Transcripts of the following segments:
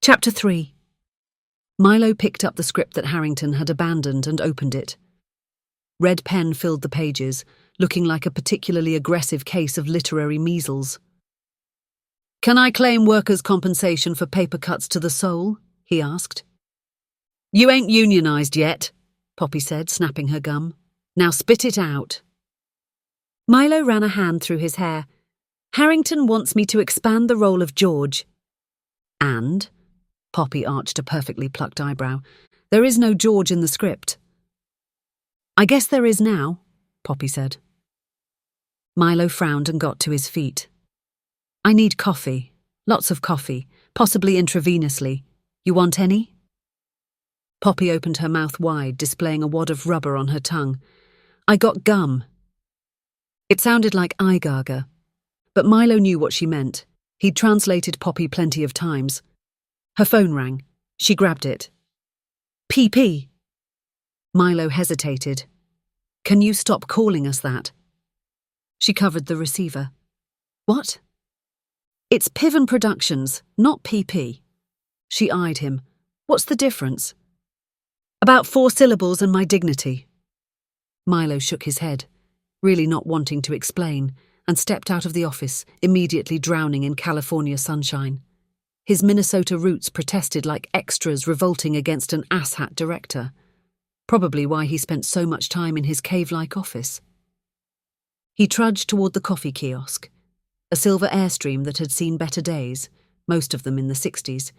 Chapter 3. Milo picked up the script that Harrington had abandoned and opened it. Red pen filled the pages, looking like a particularly aggressive case of literary measles. "Can I claim workers' compensation for paper cuts to the soul?" he asked. "You ain't unionised yet," Poppy said, snapping her gum. "Now spit it out." Milo ran a hand through his hair. "Harrington wants me to expand the role of George." "And?" Poppy arched a perfectly plucked eyebrow. "There is no George in the script." "I guess there is now," Poppy said. Milo frowned and got to his feet. "I need coffee. Lots of coffee, possibly intravenously. You want any?" Poppy opened her mouth wide, displaying a wad of rubber on her tongue. "I got gum." It sounded like eye garger, but Milo knew what she meant. He'd translated Poppy plenty of times. Her phone rang. She grabbed it. "PP." Milo hesitated. "Can you stop calling us that?" She covered the receiver. "What?" "It's Piven Productions, not PP." She eyed him. "What's the difference?" "About 4 syllables and my dignity." Milo shook his head, really not wanting to explain, and stepped out of the office, immediately drowning in California sunshine. His Minnesota roots protested like extras revolting against an asshat director. Probably why he spent so much time in his cave-like office. He trudged toward the coffee kiosk, a silver Airstream that had seen better days, most of them in the 60s,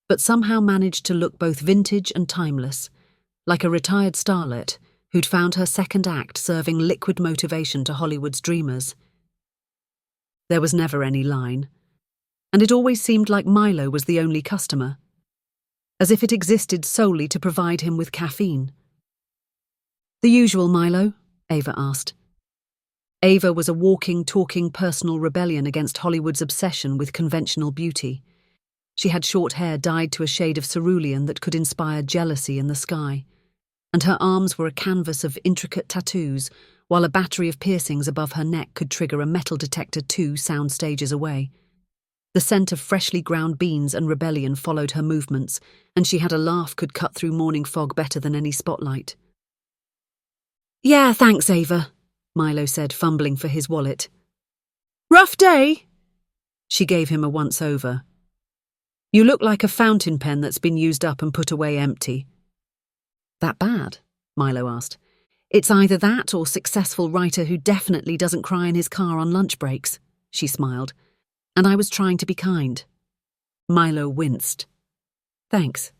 but somehow managed to look both vintage and timeless, like a retired starlet who'd found her second act serving liquid motivation to Hollywood's dreamers. There was never any line, and it always seemed like Milo was the only customer, as if it existed solely to provide him with caffeine. "The usual, Milo?" Ava asked. Ava was a walking, talking personal rebellion against Hollywood's obsession with conventional beauty. She had short hair dyed to a shade of cerulean that could inspire jealousy in the sky, and her arms were a canvas of intricate tattoos, while a battery of piercings above her neck could trigger a metal detector 2 sound stages away. The scent of freshly ground beans and rebellion followed her movements, and she had a laugh could cut through morning fog better than any spotlight. "Yeah, thanks, Ava," Milo said, fumbling for his wallet. "Rough day?" She gave him a once-over. "You look like a fountain pen that's been used up and put away empty." "That bad?" Milo asked. "It's either that or successful writer who definitely doesn't cry in his car on lunch breaks," she smiled. "And I was trying to be kind." Milo winced. "Thanks."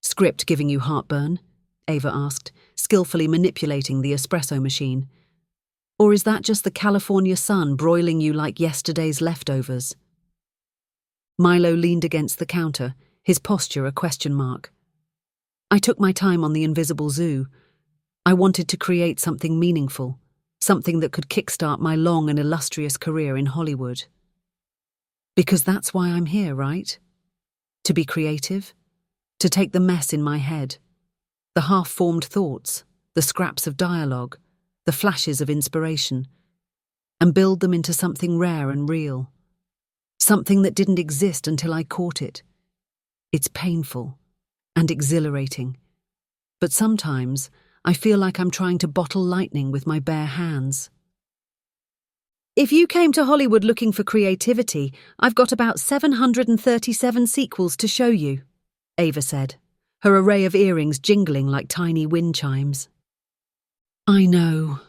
"Script giving you heartburn?" Ava asked, skillfully manipulating the espresso machine. "Or is that just the California sun broiling you like yesterday's leftovers?" Milo leaned against the counter, his posture a question mark. "I took my time on the Invisible Zoo. I wanted to create something meaningful, something that could kickstart my long and illustrious career in Hollywood. Because that's why I'm here, right? To be creative, to take the mess in my head, the half-formed thoughts, the scraps of dialogue, the flashes of inspiration, and build them into something rare and real. Something that didn't exist until I caught it. It's painful and exhilarating, but sometimes I feel like I'm trying to bottle lightning with my bare hands." "If you came to Hollywood looking for creativity, I've got about 737 sequels to show you," Ava said, her array of earrings jingling like tiny wind chimes. "I know,"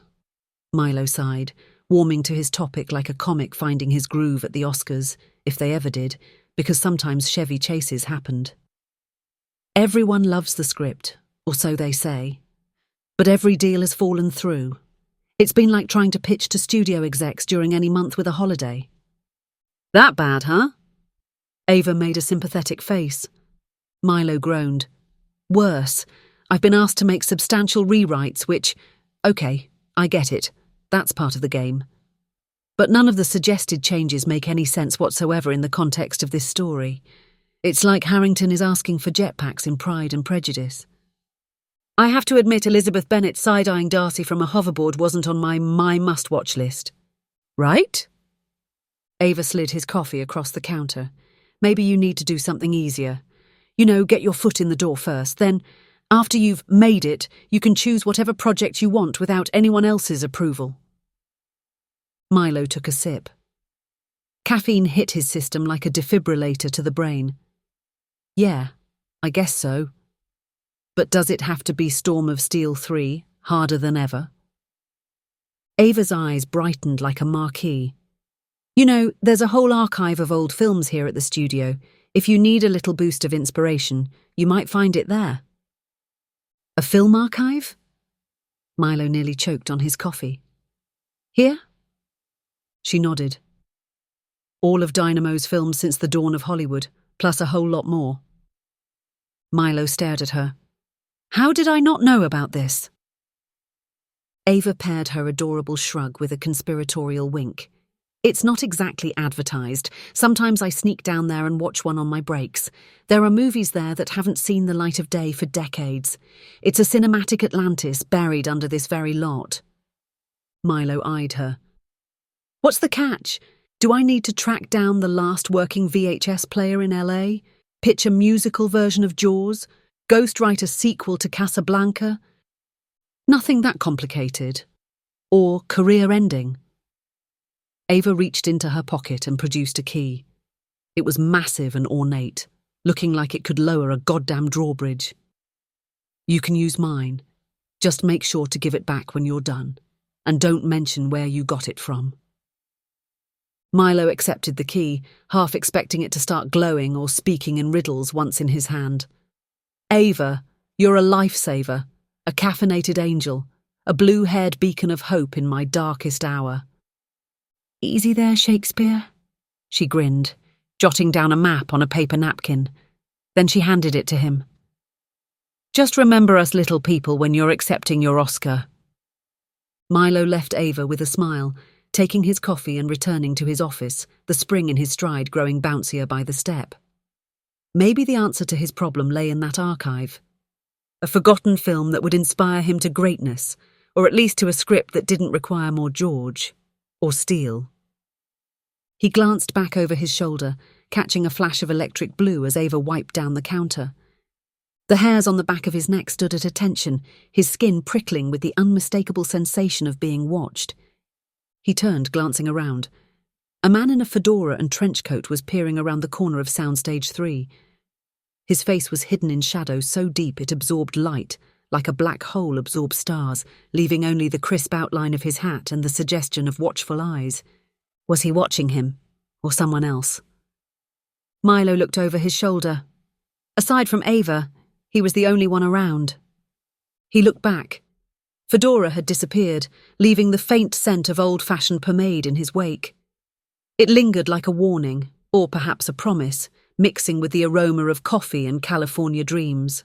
Milo sighed, warming to his topic like a comic finding his groove at the Oscars, if they ever did, because sometimes Chevy chases happened. "Everyone loves the script, or so they say. But every deal has fallen through. It's been like trying to pitch to studio execs during any month with a holiday." "That bad, huh?" Ava made a sympathetic face. Milo groaned. "Worse. I've been asked to make substantial rewrites, which... Okay, I get it. That's part of the game. But none of the suggested changes make any sense whatsoever in the context of this story. It's like Harrington is asking for jetpacks in Pride and Prejudice. I have to admit Elizabeth Bennet side-eyeing Darcy from a hoverboard wasn't on my must-watch list." "Right?" Ava slid his coffee across the counter. maybe you need to do something easier. Get your foot in the door first, then, after you've made it, you can choose whatever project you want without anyone else's approval. Milo took a sip. Caffeine hit his system like a defibrillator to the brain. Yeah, I guess so. But does it have to be Storm of Steel 3, harder than ever? Ava's eyes brightened like a marquee. There's a whole archive of old films here at the studio. If you need a little boost of inspiration, you might find it there. A film archive? Milo nearly choked on his coffee. Here? She nodded. All of Dynamo's films since the dawn of Hollywood, plus a whole lot more. Milo stared at her. How did I not know about this? Ava paired her adorable shrug with a conspiratorial wink. It's not exactly advertised. Sometimes I sneak down there and watch one on my breaks. There are movies there that haven't seen the light of day for decades. It's a cinematic Atlantis buried under this very lot. Milo eyed her. What's the catch? Do I need to track down the last working VHS player in LA? Pitch a musical version of Jaws? Ghostwrite a sequel to Casablanca? Nothing that complicated. Or career-ending. Ava reached into her pocket and produced a key. It was massive and ornate, looking like it could lower a goddamn drawbridge. You can use mine. Just make sure to give it back when you're done, and don't mention where you got it from. Milo accepted the key, half expecting it to start glowing or speaking in riddles once in his hand. Ava, you're a lifesaver, a caffeinated angel, a blue-haired beacon of hope in my darkest hour. Easy there, Shakespeare, she grinned, jotting down a map on a paper napkin. Then she handed it to him. Just remember us little people when you're accepting your Oscar. Milo left Ava with a smile, taking his coffee and returning to his office, the spring in his stride growing bouncier by the step. Maybe the answer to his problem lay in that archive. A forgotten film that would inspire him to greatness, or at least to a script that didn't require more George. Or steel. He glanced back over his shoulder, catching a flash of electric blue as Ava wiped down the counter. The hairs on the back of his neck stood at attention, his skin prickling with the unmistakable sensation of being watched. He turned, glancing around. A man in a fedora and trench coat was peering around the corner of Soundstage 3. His face was hidden in shadow so deep it absorbed light, like a black hole absorbs stars, leaving only the crisp outline of his hat and the suggestion of watchful eyes. Was he watching him, or someone else? Milo looked over his shoulder. Aside from Ava, he was the only one around. He looked back. Fedora had disappeared, leaving the faint scent of old-fashioned pomade in his wake. It lingered like a warning, or perhaps a promise, mixing with the aroma of coffee and California dreams.